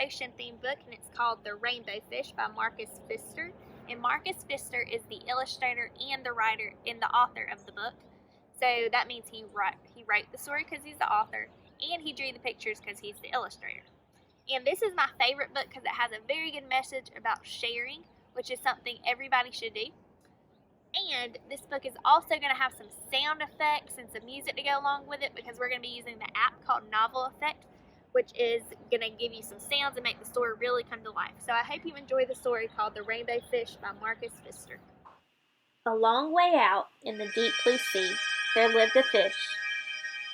ocean-themed book, and it's called The Rainbow Fish by Marcus Pfister. And Marcus Pfister is the illustrator and the writer and the author of the book. So that means he wrote the story because he's the author, and he drew the pictures because he's the illustrator. And this is my favorite book because it has a very good message about sharing, which is something everybody should do. And this book is also going to have some sound effects and some music to go along with it, because we're going to be using the app called Novel Effect, which is going to give you some sounds and make the story really come to life. So I hope you enjoy the story called The Rainbow Fish by Marcus Pfister. A long way out in the deep blue sea, there lived a fish.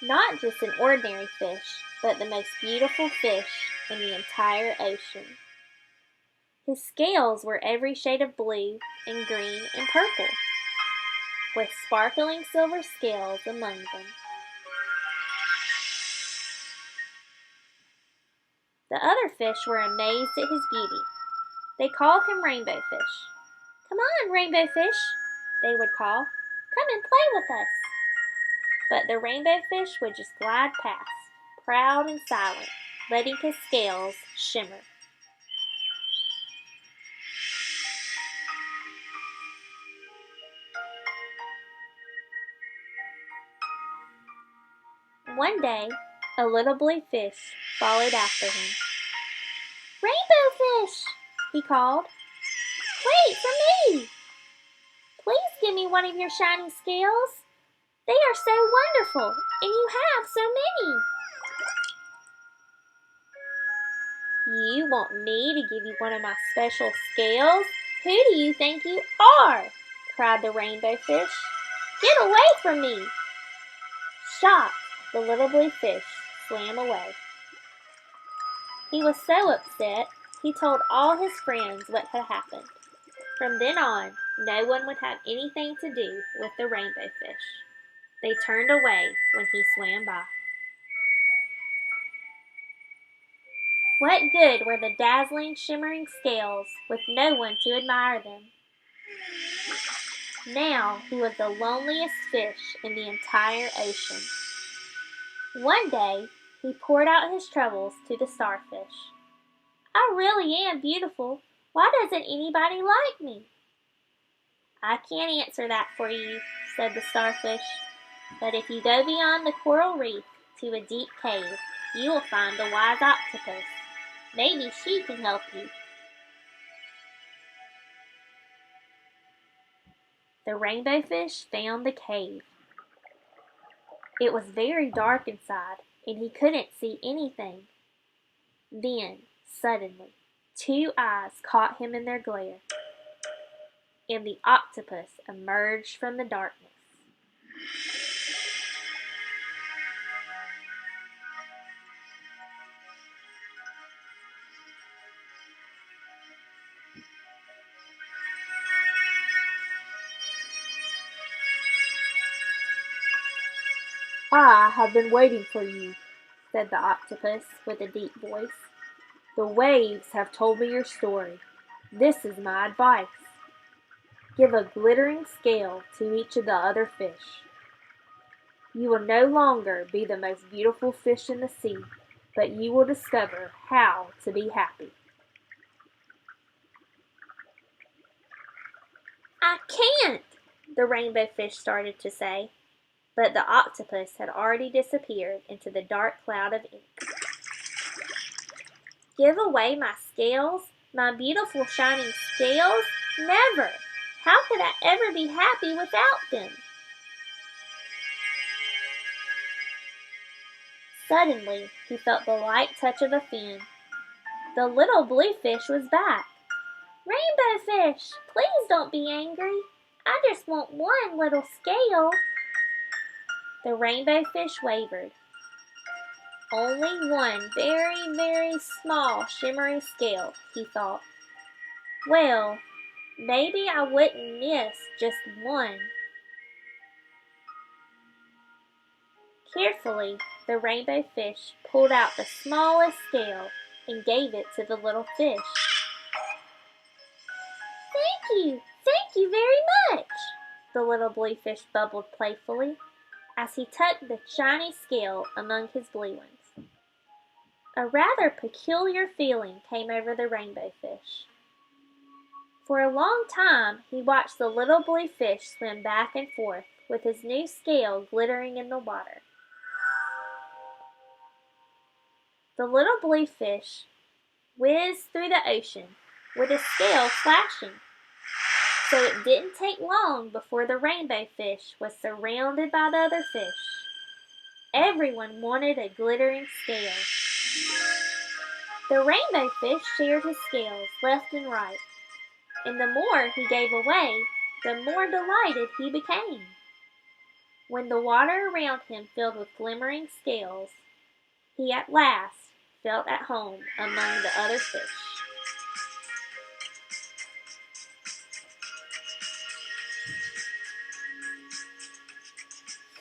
Not just an ordinary fish, but the most beautiful fish in the entire ocean. His scales were every shade of blue and green and purple, with sparkling silver scales among them. The other fish were amazed at his beauty. They called him Rainbow Fish. "Come on, Rainbow Fish," they would call. "Come and play with us." But the Rainbow Fish would just glide past, proud and silent, letting his scales shimmer. One day, a little blue fish followed after him. "Rainbow Fish," he called. "Wait for me! Please give me one of your shiny scales. They are so wonderful, and you have so many." "You want me to give you one of my special scales? Who do you think you are?" cried the Rainbow Fish. "Get away from me!" Shocked, the little blue fish swam away. He was so upset, he told all his friends what had happened. From then on, no one would have anything to do with the Rainbow Fish. They turned away when he swam by. What good were the dazzling, shimmering scales with no one to admire them? Now he was the loneliest fish in the entire ocean. One day, he poured out his troubles to the starfish. "I really am beautiful. Why doesn't anybody like me?" "I can't answer that for you," said the starfish. "But if you go beyond the coral reef to a deep cave, you will find the wise octopus. Maybe she can help you." The Rainbow Fish found the cave. It was very dark inside, and he couldn't see anything. Then, suddenly, two eyes caught him in their glare, and the octopus emerged from the darkness. "I have been waiting for you," said the octopus with a deep voice. "The waves have told me your story. This is my advice. Give a glittering scale to each of the other fish. You will no longer be the most beautiful fish in the sea, but you will discover how to be happy." "I can't," the Rainbow Fish started to say, but the octopus had already disappeared into the dark cloud of ink. "Give away my scales? My beautiful shining scales? Never! How could I ever be happy without them?" Suddenly, he felt the light touch of a fin. The little blue fish was back. "Rainbow Fish, please don't be angry. I just want one little scale." The Rainbow Fish wavered. "Only one very, very small shimmering scale," he thought. "Well, maybe I wouldn't miss just one." Carefully, the Rainbow Fish pulled out the smallest scale and gave it to the little fish. Thank you very much," the little blue fish bubbled playfully, as he tucked the shiny scale among his blue ones. A rather peculiar feeling came over the rainbow fish. For a long time he watched the little blue fish swim back and forth with his new scale glittering in the water. The little blue fish whizzed through the ocean with his scale flashing. So it didn't take long before the rainbow fish was surrounded by the other fish. Everyone wanted a glittering scale. The rainbow fish shared his scales left and right, and the more he gave away, the more delighted he became. When the water around him filled with glimmering scales, he at last felt at home among the other fish.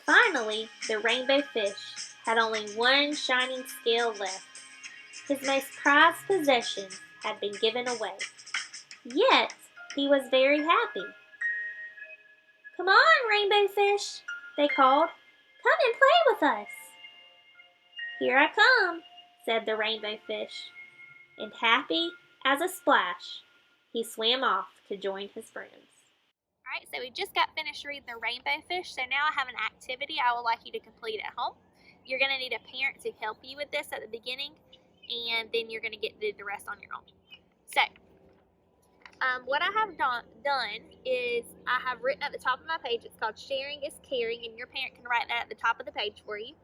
Finally, the rainbow fish had only one shining scale left. His most prized possession had been given away. Yet, he was very happy. "Come on, rainbow fish," they called. "Come and play with us." "Here I come," said the rainbow fish, and happy as a splash, he swam off to join his friends. Alright, so we just got finished reading The Rainbow Fish, so now I have an activity I would like you to complete at home. You're going to need a parent to help you with this at the beginning, and then you're going to get to do the rest on your own. So, what I have done is I have written at the top of my page, it's called Sharing is Caring, and your parent can write that at the top of the page for you.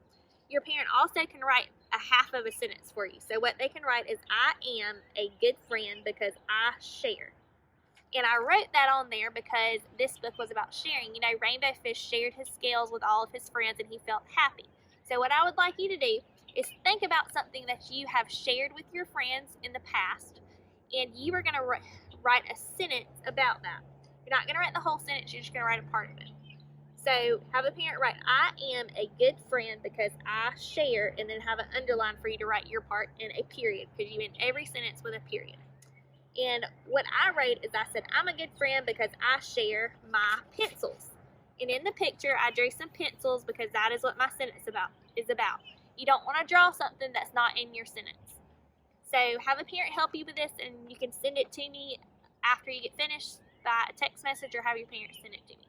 Your parent also can write a half of a sentence for you. So what they can write is, "I am a good friend because I share." And I wrote that on there because this book was about sharing. You know, Rainbow Fish shared his scales with all of his friends and he felt happy. So what I would like you to do is think about something that you have shared with your friends in the past, and you are going to write a sentence about that. You're not going to write the whole sentence, you're just going to write a part of it. So have a parent write, "I am a good friend because I share," and then have an underline for you to write your part and a period, because you end every sentence with a period. And what I wrote is I said, "I'm a good friend because I share my pencils." And in the picture, I drew some pencils because that is what my sentence is about. You don't want to draw something that's not in your sentence. So have a parent help you with this, and you can send it to me after you get finished by a text message or have your parents send it to me.